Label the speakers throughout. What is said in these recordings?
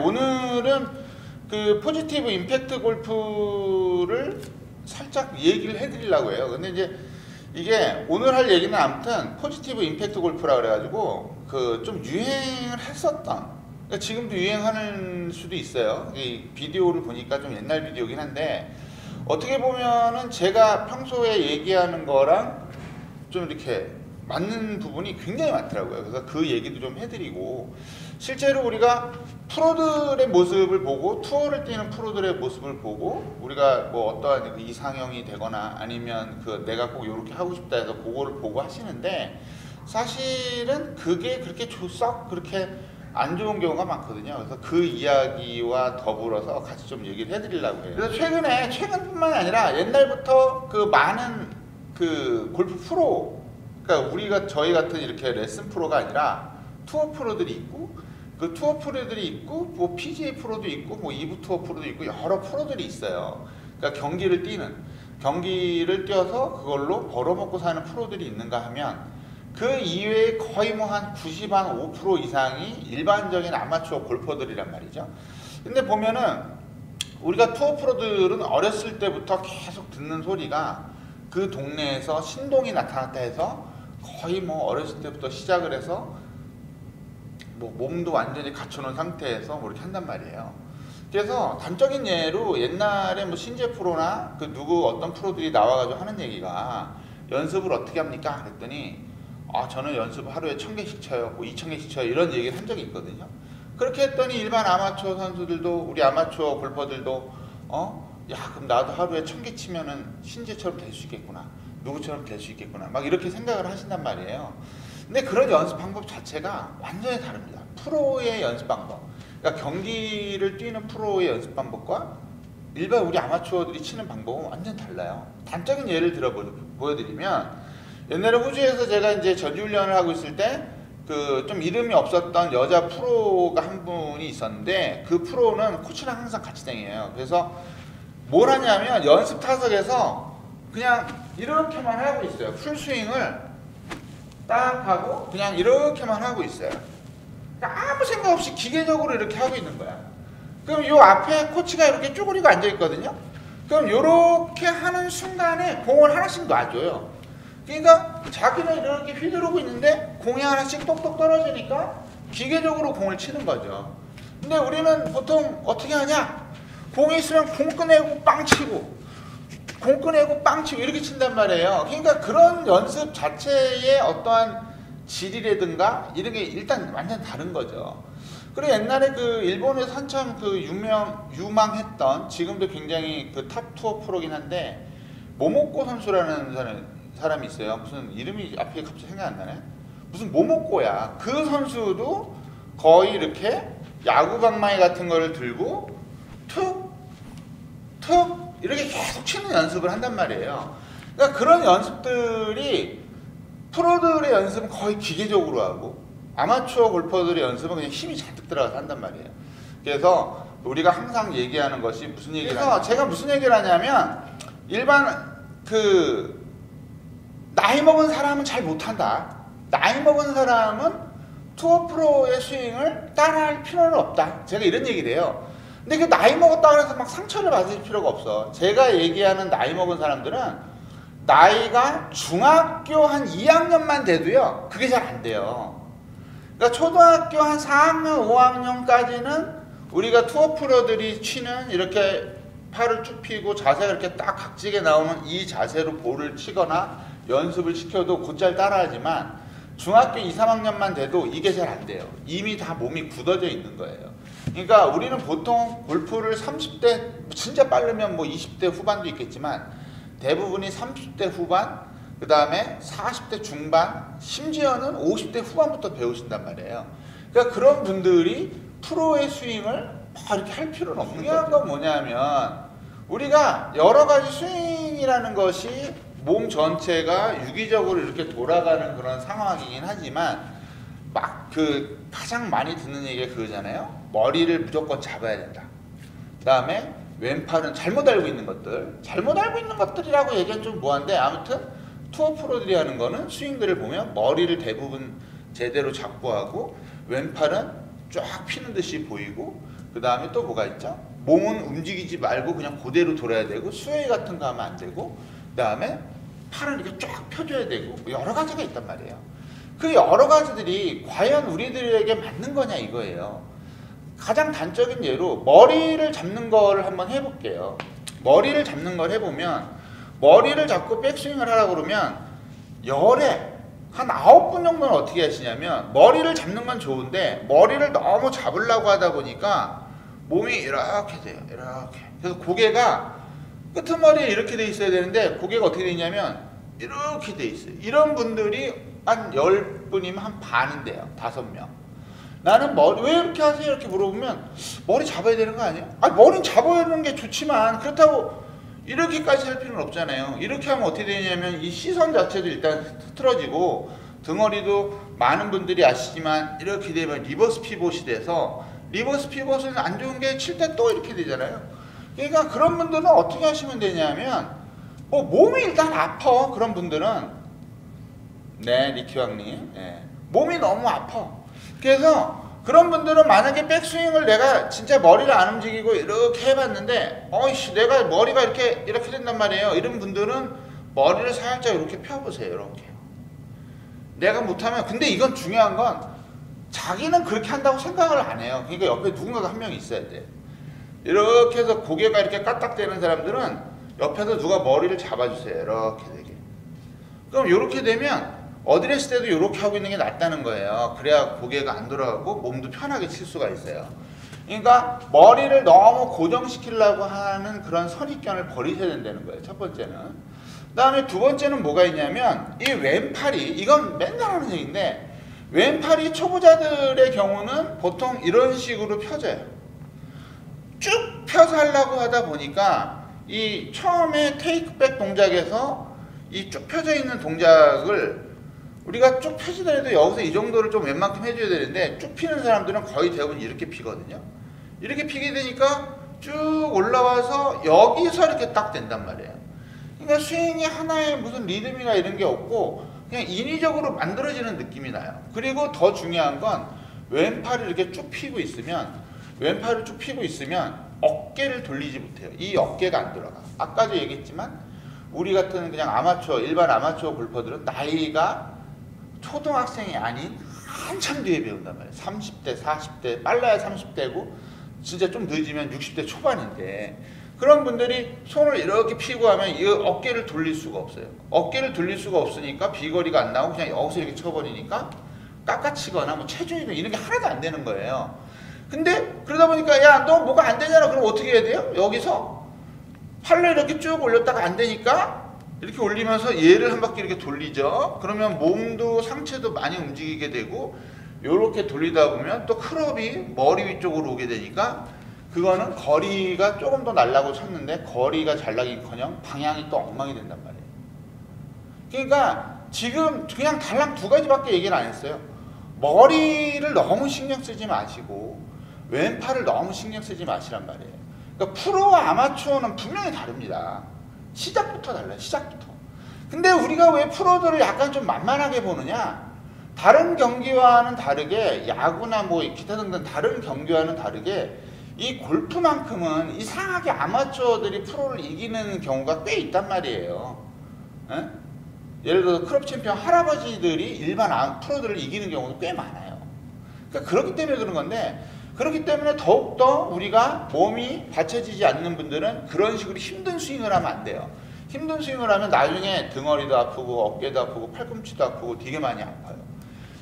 Speaker 1: 오늘은 그 포지티브 임팩트 골프를 살짝 얘기를 해드리려고 해요. 근데 이제 이게 오늘 할 얘기는 아무튼 포지티브 임팩트 골프라 그래가지고 그 좀 유행을 했었던, 그러니까 지금도 유행하는 수도 있어요. 이 비디오를 보니까 좀 옛날 비디오긴 한데 어떻게 보면은 제가 평소에 얘기하는 거랑 좀 이렇게 맞는 부분이 굉장히 많더라고요. 그래서 그 얘기도 좀 해드리고, 실제로 우리가 프로들의 모습을 보고, 투어를 뛰는 프로들의 모습을 보고, 우리가 뭐 어떠한 그 이상형이 되거나 아니면 그 내가 꼭 이렇게 하고 싶다 해서 그거를 보고 하시는데, 사실은 그게 그렇게 썩 그렇게 안 좋은 경우가 많거든요. 그래서 그 이야기와 더불어서 같이 좀 얘기를 해드리려고 해요. 그래서 최근뿐만이 아니라 옛날부터 그 많은 그 골프 프로, 그러니까 우리가 저희 같은 이렇게 레슨 프로가 아니라 투어 프로들이 있고, 그 투어 프로들이 있고, 뭐 PGA 프로도 있고, 뭐 2부 투어 프로도 있고, 여러 프로들이 있어요. 그러니까 경기를 뛰어서 그걸로 벌어먹고 사는 프로들이 있는가 하면, 그 이외에 거의 뭐 한 95% 이상이 일반적인 아마추어 골퍼들이란 말이죠. 근데 보면은 우리가 투어 프로들은 어렸을 때부터 계속 듣는 소리가, 그 동네에서 신동이 나타났다 해서 거의 뭐 어렸을 때부터 시작을 해서 뭐 몸도 완전히 갖춰놓은 상태에서 뭐 이렇게 한단 말이에요. 그래서 단적인 예로 옛날에 뭐 신재 프로나 그 누구 어떤 프로들이 나와가지고 하는 얘기가, 연습을 어떻게 합니까? 그랬더니 저는 연습 하루에 1000개씩 쳐요, 뭐 2000개씩 쳐요, 이런 얘기를 한 적이 있거든요. 그렇게 했더니 일반 아마추어 선수들도, 우리 아마추어 골퍼들도 야, 그럼 나도 하루에 1000개 치면은 신재처럼 될 수 있겠구나, 누구처럼 될 수 있겠구나, 막 이렇게 생각을 하신단 말이에요. 근데 그런 연습 방법 자체가 완전히 다릅니다. 프로의 연습 방법, 그러니까 경기를 뛰는 프로의 연습 방법과 일반 우리 아마추어들이 치는 방법은 완전 달라요. 단적인 예를 들어 보여드리면, 옛날에 호주에서 제가 이제 전지훈련을 하고 있을 때 그 좀 이름이 없었던 여자 프로가 한 분이 있었는데, 그 프로는 코치랑 항상 같이 다녀요. 그래서 뭘 하냐면 연습 타석에서 그냥 이렇게만 하고 있어요. 풀스윙을 딱 하고 그냥 이렇게만 하고 있어요. 그러니까 아무 생각 없이 기계적으로 이렇게 하고 있는 거야. 그럼 요 앞에 코치가 이렇게 쪼그리고 앉아 있거든요. 그럼 요렇게 하는 순간에 공을 하나씩 놔줘요. 그러니까 자기는 이렇게 휘두르고 있는데 공이 하나씩 똑똑 떨어지니까 기계적으로 공을 치는 거죠. 근데 우리는 보통 어떻게 하냐? 공이 있으면 공 꺼내고 빵 치고, 공 꺼내고 빵 치고 이렇게 친단 말이에요. 그러니까 그런 연습 자체의 어떠한 질이라든가 이런 게 일단 완전 다른 거죠. 그리고 옛날에 그 일본에서 한참 그 유망했던, 지금도 굉장히 그 탑 투어 프로긴 한데, 모모코 선수라는 사람이 있어요. 무슨 이름이 앞에 갑자기 생각 안 나네. 무슨 모모코야. 그 선수도 거의 이렇게 야구 방망이 같은 거를 들고 툭 이렇게 계속 치는 연습을 한단 말이에요. 그러니까 그런 연습들이, 프로들의 연습은 거의 기계적으로 하고 아마추어 골퍼들의 연습은 그냥 힘이 잔뜩 들어가서 한단 말이에요. 그래서 우리가 항상 얘기하는 것이 무슨 얘기를 하냐면, 제가 무슨 얘기를 하냐면, 일반 그 나이 먹은 사람은 잘 못한다, 나이 먹은 사람은 투어 프로의 스윙을 따라할 필요는 없다, 제가 이런 얘기를 해요. 근데 그 나이 먹었다고 해서 막 상처를 받을 필요가 없어. 제가 얘기하는 나이 먹은 사람들은 나이가 중학교 한 2학년만 돼도요, 그게 잘 안 돼요. 그러니까 초등학교 한 4학년, 5학년까지는 우리가 투어 프로들이 치는 이렇게 팔을 쭉 펴고 자세가 이렇게 딱 각지게 나오는 이 자세로 볼을 치거나 연습을 시켜도 곧잘 따라하지만, 중학교 2, 3학년만 돼도 이게 잘 안 돼요. 이미 다 몸이 굳어져 있는 거예요. 그러니까 우리는 보통 골프를 30대, 진짜 빠르면 뭐 20대 후반도 있겠지만 대부분이 30대 후반, 그 다음에 40대 중반, 심지어는 50대 후반부터 배우신단 말이에요. 그러니까 그런 분들이 프로의 스윙을 막 이렇게 할 필요는 없는 거죠. 중요한 건 뭐냐면, 우리가 여러 가지 스윙이라는 것이 몸 전체가 유기적으로 이렇게 돌아가는 그런 상황이긴 하지만, 막 그 가장 많이 듣는 얘기가 그거잖아요. 머리를 무조건 잡아야 된다. 그 다음에 왼팔은 잘못 알고 있는 것들, 잘못 알고 있는 것들이라고 얘기하면 좀 뭐한데, 아무튼 투어 프로들이 하는 거는 스윙들을 보면 머리를 대부분 제대로 잡고 하고, 왼팔은 쫙 피는 듯이 보이고, 그 다음에 또 뭐가 있죠? 몸은 움직이지 말고 그냥 그대로 돌아야 되고, 스웨이 같은 거 하면 안 되고, 그 다음에 팔을 이렇게 쫙 펴줘야 되고, 여러 가지가 있단 말이에요. 그 여러 가지들이 과연 우리들에게 맞는 거냐 이거예요. 가장 단적인 예로 머리를 잡는 거를 한번 해볼게요. 머리를 잡는 걸 해보면, 머리를 잡고 백스윙을 하라고 그러면 열에 한 9분 정도는 어떻게 하시냐면, 머리를 잡는 건 좋은데 머리를 너무 잡으려고 하다 보니까 몸이 이렇게 돼요. 이렇게. 그래서 고개가 끄트머리에 이렇게 돼 있어야 되는데 고개가 어떻게 돼 있냐면 이렇게 돼 있어요. 이런 분들이 한 10분이면 한 반인데요. 5명. 나는 머리 왜 이렇게 하세요? 이렇게 물어보면 머리 잡아야 되는 거 아니에요? 아니, 머리는 잡아야 되는 게 좋지만 그렇다고 이렇게까지 할 필요는 없잖아요. 이렇게 하면 어떻게 되냐면 이 시선 자체도 일단 흐트러지고, 등허리도 많은 분들이 아시지만 이렇게 되면 리버스 피봇이 돼서, 리버스 피봇은 안 좋은 게 칠 때 또 이렇게 되잖아요. 그러니까 그런 분들은 어떻게 하시면 되냐면, 뭐 몸이 일단 아파. 그런 분들은, 네, 리키왕님, 네. 몸이 너무 아파. 그래서 그런 분들은 만약에 백스윙을 내가 진짜 머리를 안 움직이고 이렇게 해봤는데, 어이씨, 내가 머리가 이렇게 된단 말이에요. 이런 분들은 머리를 살짝 이렇게 펴보세요. 이렇게. 내가 못하면, 근데 이건 중요한 건 자기는 그렇게 한다고 생각을 안 해요. 그러니까 옆에 누군가가 한 명이 있어야 돼. 이렇게 해서 고개가 이렇게 까딱대는 사람들은 옆에서 누가 머리를 잡아주세요. 이렇게 되게. 그럼 이렇게 되면 어드레스 때도 이렇게 하고 있는 게 낫다는 거예요. 그래야 고개가 안 돌아가고 몸도 편하게 칠 수가 있어요. 그러니까 머리를 너무 고정시키려고 하는 그런 선입견을 버리셔야 된다는 거예요. 첫 번째는. 그 다음에 두 번째는 뭐가 있냐면, 이 왼팔이, 이건 맨날 하는 얘기인데, 왼팔이 초보자들의 경우는 보통 이런 식으로 펴져요. 쭉 펴서 하려고 하다 보니까 이 처음에 테이크백 동작에서 이 쭉 펴져 있는 동작을 우리가 쭉 펴지더라도 여기서 이 정도를 좀 웬만큼 해줘야 되는데, 쭉 피는 사람들은 거의 대부분 이렇게 피거든요. 이렇게 피게 되니까 쭉 올라와서 여기서 이렇게 딱 된단 말이에요. 그러니까 스윙이 하나의 무슨 리듬이나 이런 게 없고 그냥 인위적으로 만들어지는 느낌이 나요. 그리고 더 중요한 건 왼팔을 이렇게 쭉 피고 있으면, 왼팔을 쭉 피고 있으면 어깨를 돌리지 못해요. 이 어깨가 안 돌아가. 아까도 얘기했지만 우리 같은 그냥 아마추어, 일반 아마추어 골퍼들은 나이가 초등학생이 아닌 한참 뒤에 배운단 말이에요. 30대, 40대, 빨라야 30대고 진짜 좀 늦으면 60대 초반인데, 그런 분들이 손을 이렇게 피고 하면 이 어깨를 돌릴 수가 없어요. 어깨를 돌릴 수가 없으니까 비거리가 안 나오고 그냥 여기서 이렇게 쳐버리니까 깎아치거나 뭐 체중이나 이런 게 하나도 안 되는 거예요. 근데 그러다 보니까, 야, 너 뭐가 안 되잖아. 그럼 어떻게 해야 돼요? 여기서 팔을 이렇게 쭉 올렸다가 안 되니까 이렇게 올리면서 얘를 한 바퀴 이렇게 돌리죠. 그러면 몸도 상체도 많이 움직이게 되고, 이렇게 돌리다 보면 또 클럽이 머리 위쪽으로 오게 되니까 그거는 거리가 조금 더 날라고 쳤는데 거리가 잘 나기커녕 방향이 또 엉망이 된단 말이에요. 그러니까 지금 그냥 달랑 두 가지밖에 얘기를 안 했어요. 머리를 너무 신경 쓰지 마시고 왼팔을 너무 신경 쓰지 마시란 말이에요. 그러니까 프로와 아마추어는 분명히 다릅니다. 시작부터 달라요. 시작부터. 근데 우리가 왜 프로들을 약간 좀 만만하게 보느냐? 다른 경기와는 다르게, 야구나 뭐 기타 등등 다른 경기와는 다르게 이 골프만큼은 이상하게 아마추어들이 프로를 이기는 경우가 꽤 있단 말이에요. 에? 예를 들어서 클럽 챔피언 할아버지들이 일반 프로들을 이기는 경우도 꽤 많아요. 그러니까 그렇기 때문에 그런 건데, 그렇기 때문에 더욱더 우리가 몸이 받쳐지지 않는 분들은 그런 식으로 힘든 스윙을 하면 안 돼요. 힘든 스윙을 하면 나중에 등허리도 아프고 어깨도 아프고 팔꿈치도 아프고 되게 많이 아파요.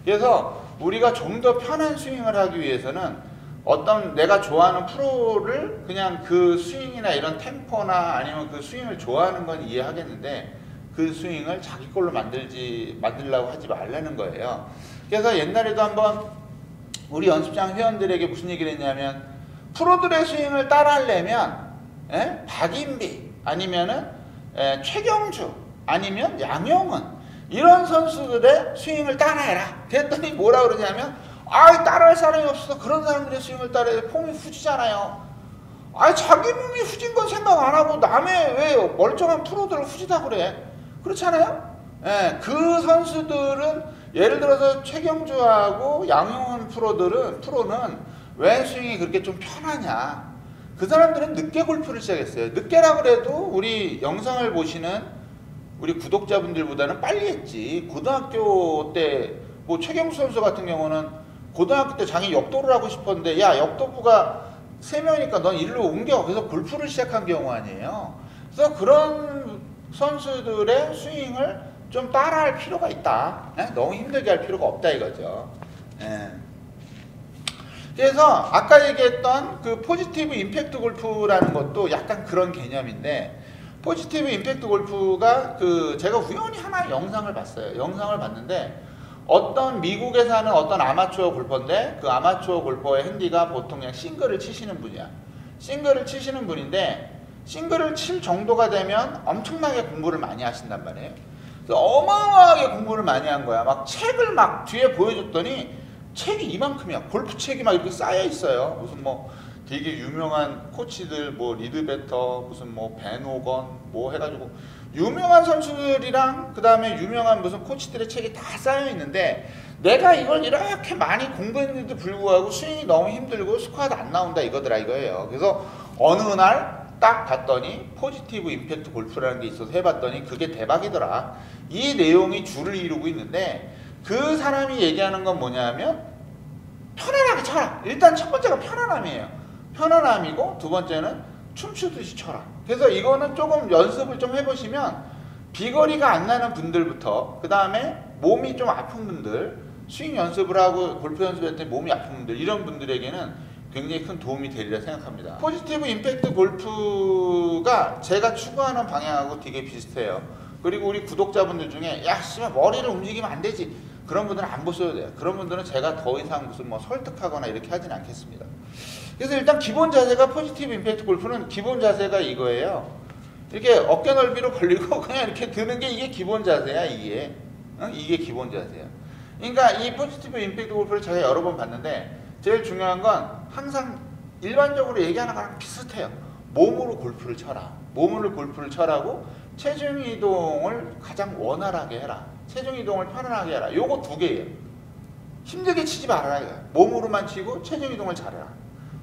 Speaker 1: 그래서 우리가 좀 더 편한 스윙을 하기 위해서는 어떤 내가 좋아하는 프로를 그냥 그 스윙이나 이런 템포나 아니면 그 스윙을 좋아하는 건 이해하겠는데, 그 스윙을 자기 걸로 만들려고 하지 말라는 거예요. 그래서 옛날에도 한번 우리 연습장 회원들에게 무슨 얘기를 했냐면, 프로들의 스윙을 따라 하려면 박인비 아니면은 최경주 아니면 양용은 이런 선수들의 스윙을 따라해라. 그랬더니 뭐라 그러냐면, 따라할 사람이 없어서 그런 사람들의 스윙을 따라해 폼이 후지잖아요. 자기 몸이 후진 건 생각 안 하고 남의 왜 멀쩡한 프로들을 후지다 그래. 그렇잖아요? 그 선수들은 예를 들어서 최경주하고 양용훈 프로는 왜 스윙이 그렇게 좀 편하냐? 그 사람들은 늦게 골프를 시작했어요. 늦게라 그래도 우리 영상을 보시는 우리 구독자분들보다는 빨리 했지. 고등학교 때 뭐 최경수 선수 같은 경우는 고등학교 때 자기 역도를 하고 싶었는데 야 역도부가 3명이니까 넌 일로 옮겨. 그래서 골프를 시작한 경우 아니에요. 그래서 그런 선수들의 스윙을 좀 따라할 필요가 있다. 네? 너무 힘들게 할 필요가 없다 이거죠. 네. 그래서 아까 얘기했던 그 포지티브 임팩트 골프라는 것도 약간 그런 개념인데, 포지티브 임팩트 골프가 그 제가 우연히 하나 영상을 봤어요. 영상을 봤는데 어떤 미국에 사는 어떤 아마추어 골퍼인데, 그 아마추어 골퍼의 핸디가 보통 그냥 싱글을 치시는 분이야. 싱글을 치시는 분인데 싱글을 칠 정도가 되면 엄청나게 공부를 많이 하신단 말이에요. 그래서 어마어마하게 공부를 많이 한 거야. 막 책을 막 뒤에 보여줬더니 책이 이만큼이야. 골프 책이 막 이렇게 쌓여 있어요. 무슨 뭐 되게 유명한 코치들 뭐 리드베터 무슨 뭐 벤호건 뭐 해가지고 유명한 선수들이랑 그 다음에 유명한 무슨 코치들의 책이 다 쌓여 있는데, 내가 이걸 이렇게 많이 공부했는데도 불구하고 스윙이 너무 힘들고 스코어도 안 나온다 이거더라 이거예요. 그래서 어느 날 딱 봤더니 포지티브 임팩트 골프라는 게 있어서 해봤더니 그게 대박이더라. 이 내용이 줄을 이루고 있는데, 그 사람이 얘기하는 건 뭐냐면 편안하게 쳐라. 일단 첫 번째가 편안함이에요. 편안함이고 두 번째는 춤추듯이 쳐라. 그래서 이거는 조금 연습을 좀 해보시면 비거리가 안 나는 분들부터 그 다음에 몸이 좀 아픈 분들, 스윙 연습을 하고 골프 연습할 때 몸이 아픈 분들, 이런 분들에게는 굉장히 큰 도움이 되리라 생각합니다. 포지티브 임팩트 골프가 제가 추구하는 방향하고 되게 비슷해요. 그리고 우리 구독자분들 중에 야 씨발 머리를 움직이면 안 되지, 그런 분들은 안 보셔도 돼요. 그런 분들은 제가 더 이상 무슨 뭐 설득하거나 이렇게 하진 않겠습니다. 그래서 일단 기본 자세가, 포지티브 임팩트 골프는 기본 자세가 이거예요. 이렇게 어깨 넓이로 벌리고 그냥 이렇게 드는 게 이게 기본 자세야. 이게 이게 기본 자세야. 그러니까 이 포지티브 임팩트 골프를 제가 여러 번 봤는데 제일 중요한 건 항상 일반적으로 얘기하는 거랑 비슷해요. 몸으로 골프를 쳐라. 몸으로 골프를 쳐라고, 체중 이동을 가장 원활하게 해라. 체중 이동을 편안하게 해라. 요거 두 개예요. 힘들게 치지 말아라 이거야. 몸으로만 치고 체중 이동을 잘해라.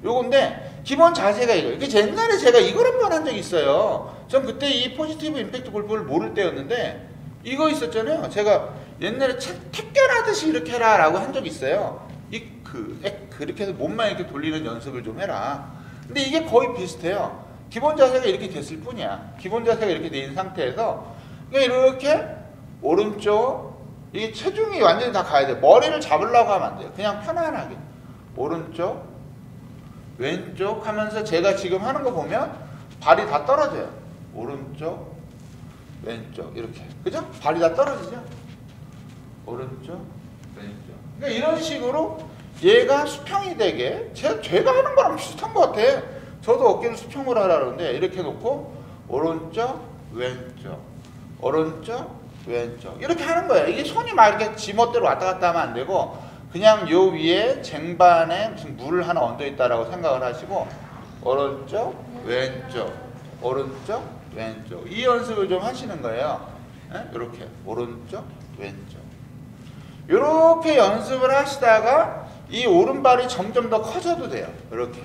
Speaker 1: 요건데 기본 자세가 이거예요. 이게 옛날에 제가 이걸 한번 한 적이 있어요. 전 그때 이 포지티브 임팩트 골프를 모를 때였는데 이거 있었잖아요. 제가 옛날에 탭결하듯이 이렇게 해라 라고 한 적이 있어요. 그렇게 해서 몸만 이렇게 돌리는 연습을 좀 해라. 근데 이게 거의 비슷해요. 기본 자세가 이렇게 됐을 뿐이야. 기본 자세가 이렇게 된 상태에서 그냥 이렇게 오른쪽, 이게 체중이 완전히 다 가야 돼. 머리를 잡으려고 하면 안 돼요. 그냥 편안하게 오른쪽 왼쪽 하면서 제가 지금 하는 거 보면 발이 다 떨어져요. 오른쪽 왼쪽 이렇게, 그죠? 발이 다 떨어지죠? 오른쪽 왼쪽. 그러니까 이런 식으로 얘가 수평이 되게, 제가 하는 거랑 비슷한 것 같아. 저도 어깨를 수평을 하라는데 이렇게 놓고 오른쪽 왼쪽 오른쪽 왼쪽 이렇게 하는 거예요. 이게 손이 막 이렇게 지멋대로 왔다 갔다 하면 안 되고, 그냥 요 위에 쟁반에 무슨 물을 하나 얹어 있다라고 생각을 하시고 오른쪽 왼쪽 오른쪽 왼쪽 이 연습을 좀 하시는 거예요. 이렇게 오른쪽 왼쪽 이렇게 연습을 하시다가 이 오른발이 점점 더 커져도 돼요. 이렇게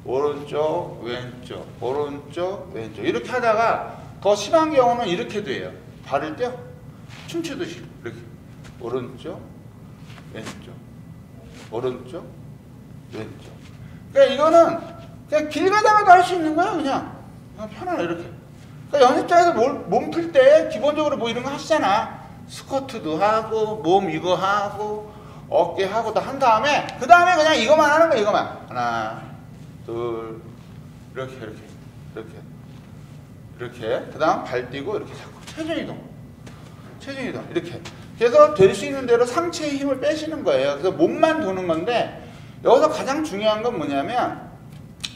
Speaker 1: 오른쪽 왼쪽 오른쪽 왼쪽 이렇게 하다가 더 심한 경우는 이렇게 돼요. 발을 떼어 춤추듯이 이렇게 오른쪽 왼쪽 오른쪽 왼쪽. 그러니까 이거는 그냥 길 가다가도 할 수 있는 거야. 그냥 편안해 이렇게. 그러니까 연습장에서 몸 풀 때 기본적으로 뭐 이런 거 하시잖아. 스쿼트도 하고 몸 이거 하고 어깨 하고 다 한 다음에 그 다음에 그냥 이거만 하는 거야. 이거만 하나 둘 이렇게 그 다음 발 띄고 이렇게 자꾸 체중 이동 이렇게. 그래서 될 수 있는 대로 상체의 힘을 빼시는 거예요. 그래서 몸만 도는 건데, 여기서 가장 중요한 건 뭐냐면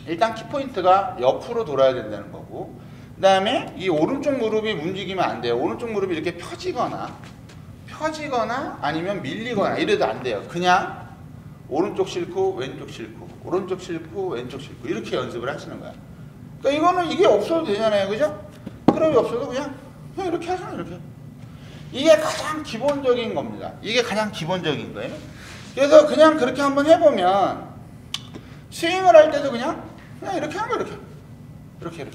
Speaker 1: 일단 키포인트가 옆으로 돌아야 된다는 거고, 그 다음에 이 오른쪽 무릎이 움직이면 안 돼요. 오른쪽 무릎이 이렇게 펴지거나 아니면 밀리거나 이래도 안 돼요. 그냥 오른쪽 싫고 왼쪽 싫고 오른쪽 싫고 왼쪽 싫고 이렇게 연습을 하시는 거야. 그러니까 이거는 이게 없어도 되잖아요. 그죠? 그럼이 없어도 그냥 이렇게 하잖아요. 이게 가장 기본적인 겁니다. 이게 가장 기본적인 거예요. 그래서 그냥 그렇게 한번 해보면 스윙을 할 때도 그냥 이렇게 하는 거 이렇게.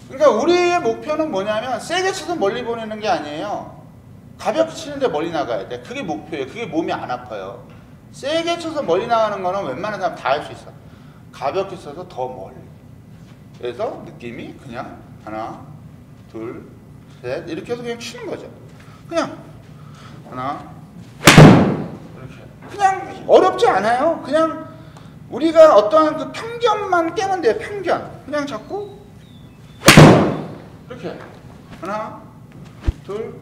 Speaker 1: 그러니까 우리의 목표는 뭐냐면 세게 쳐서 멀리 보내는 게 아니에요. 가볍게 치는데 멀리 나가야 돼. 그게 목표예요. 그게 몸이 안 아파요. 세게 쳐서 멀리 나가는 거는 웬만한 사람 다 할 수 있어. 가볍게 쳐서 더 멀리. 그래서 느낌이 그냥 하나, 둘, 셋 이렇게 해서 그냥 치는 거죠. 그냥 하나, 이렇게. 그냥 어렵지 않아요. 그냥 우리가 어떠한 그 편견만 깨면 돼요. 편견. 그냥 자꾸 이렇게 하나, 둘,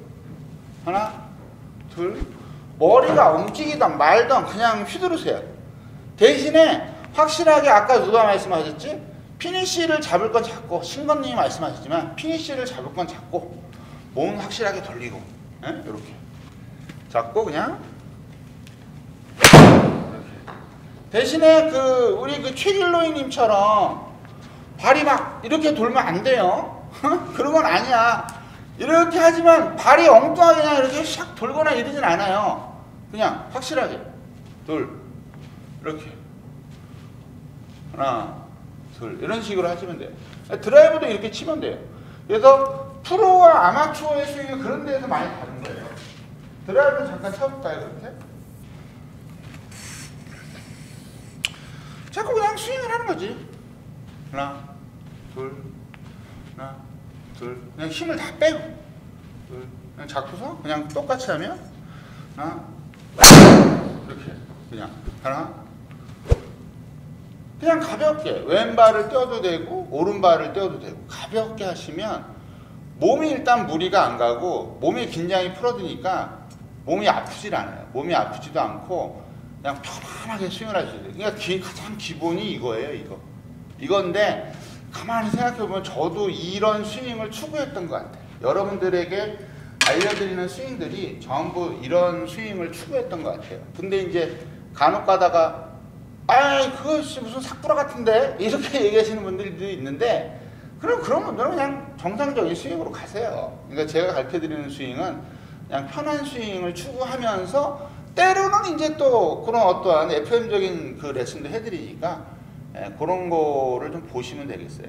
Speaker 1: 하나, 둘. 머리가 움직이던 말던 그냥 휘두르세요. 대신에 확실하게 아까 누가 말씀하셨지? 피니쉬를 잡을 건 잡고, 신건님이 말씀하셨지만 피니쉬를 잡을 건 잡고 몸은 확실하게 돌리고, 이렇게 잡고 그냥 이렇게. 대신에 우리 최길로이님처럼 발이 막 이렇게 돌면 안 돼요. 그런 건 아니야. 이렇게 하지만 발이 엉뚱하게 그냥 이렇게 샥 돌거나 이러진 않아요. 그냥 확실하게 이렇게 하나, 둘 이런 식으로 하시면 돼요. 드라이브도 이렇게 치면 돼요. 그래서 프로와 아마추어의 스윙은 그런 데에서 많이 다른 거예요. 드라이브 잠깐 쳐볼까요? 그렇게? 자꾸 그냥 스윙을 하는 거지. 하나, 둘, 하나, 둘. 그냥 힘을 다 빼고. 둘. 그냥 잡고서 그냥 똑같이 하면 하나, 이렇게. 그냥 하나. 그냥 가볍게 왼발을 떼어도 되고 오른발을 떼어도 되고 가볍게 하시면 몸이 일단 무리가 안 가고 몸의 긴장이 풀어지니까 몸이 아프질 않아요. 몸이 아프지도 않고 그냥 편안하게 스윙을 하셔야 돼요. 그러니까 가장 기본이 이거예요. 이건데 가만히 생각해보면 저도 이런 스윙을 추구했던 것 같아요. 여러분들에게 알려드리는 스윙들이 전부 이런 스윙을 추구했던 것 같아요. 근데 이제 간혹 가다가 그거 무슨 삭구라 같은데? 이렇게 얘기하시는 분들도 있는데 그런 분들은 그냥 정상적인 스윙으로 가세요. 그러니까 제가 가르쳐드리는 스윙은 그냥 편한 스윙을 추구하면서 때로는 이제 또 그런 어떠한 FM적인 그 레슨도 해드리니까 그런 거를 좀 보시면 되겠어요.